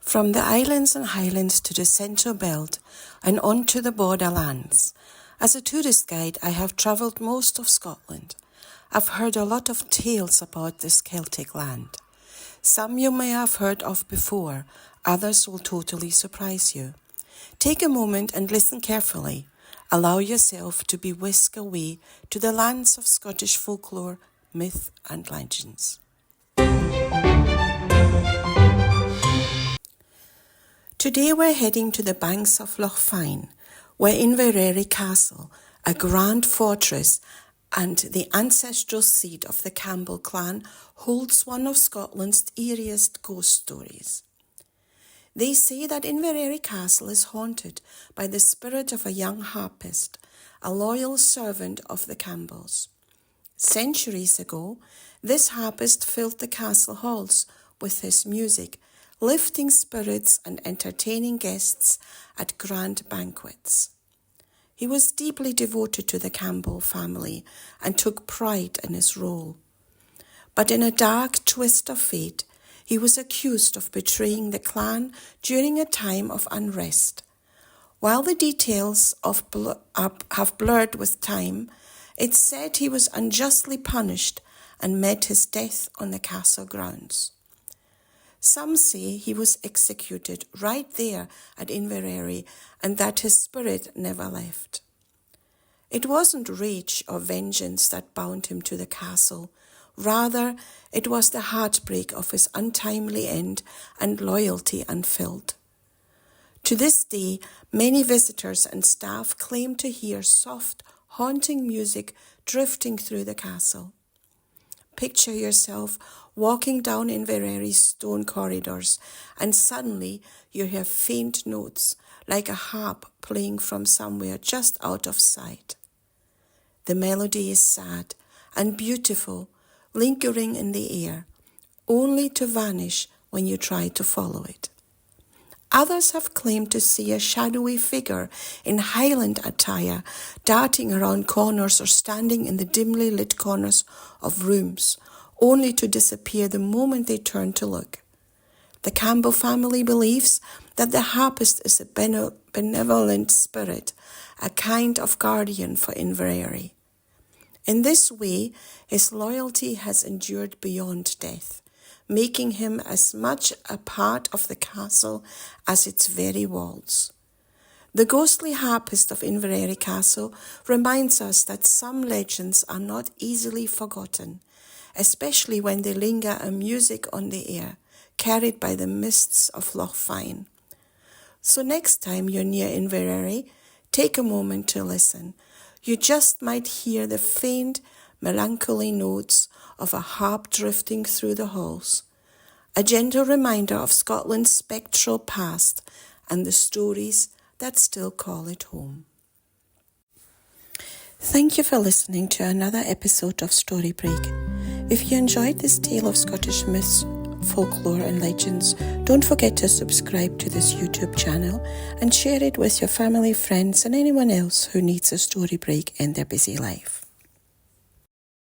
From the islands and highlands to the central belt and on to the borderlands. As a tourist guide, I have travelled most of Scotland. I've heard a lot of tales about this Celtic land. Some you may have heard of before, others will totally surprise you. Take a moment and listen carefully. Allow yourself to be whisked away to the lands of Scottish folklore, myth and legends. Today we're heading to the banks of Loch Fyne, where Inveraray Castle, a grand fortress and the ancestral seat of the Campbell clan, holds one of Scotland's eeriest ghost stories. They say that Inveraray Castle is haunted by the spirit of a young harpist, a loyal servant of the Campbells. Centuries ago, this harpist filled the castle halls with his music, lifting spirits and entertaining guests at grand banquets. He was deeply devoted to the Campbell family and took pride in his role. But in a dark twist of fate, he was accused of betraying the clan during a time of unrest. While the details have blurred with time, it's said he was unjustly punished and met his death on the castle grounds. Some say he was executed right there at Inverary and that his spirit never left. It wasn't rage or vengeance that bound him to the castle. Rather, it was the heartbreak of his untimely end and loyalty unfilled. To this day, many visitors and staff claim to hear soft, haunting music drifting through the castle. Picture yourself walking down Inverary's stone corridors, and suddenly you hear faint notes like a harp playing from somewhere just out of sight. The melody is sad and beautiful, lingering in the air, only to vanish when you try to follow it. Others have claimed to see a shadowy figure in Highland attire darting around corners or standing in the dimly lit corners of rooms, only to disappear the moment they turn to look. The Campbell family believes that the harpist is a benevolent spirit, a kind of guardian for Inverary. In this way, his loyalty has endured beyond death, making him as much a part of the castle as its very walls. The ghostly harpist of Inveraray Castle reminds us that some legends are not easily forgotten, especially when they linger a music on the air, carried by the mists of Loch Fyne. So next time you're near Inverary, take a moment to listen. You just might hear the faint, melancholy notes of a harp drifting through the halls, a gentle reminder of Scotland's spectral past and the stories that still call it home. Thank you for listening to another episode of Story Break. If you enjoyed this tale of Scottish myths, folklore and legends, don't forget to subscribe to this YouTube channel and share it with your family, friends and anyone else who needs a story break in their busy life.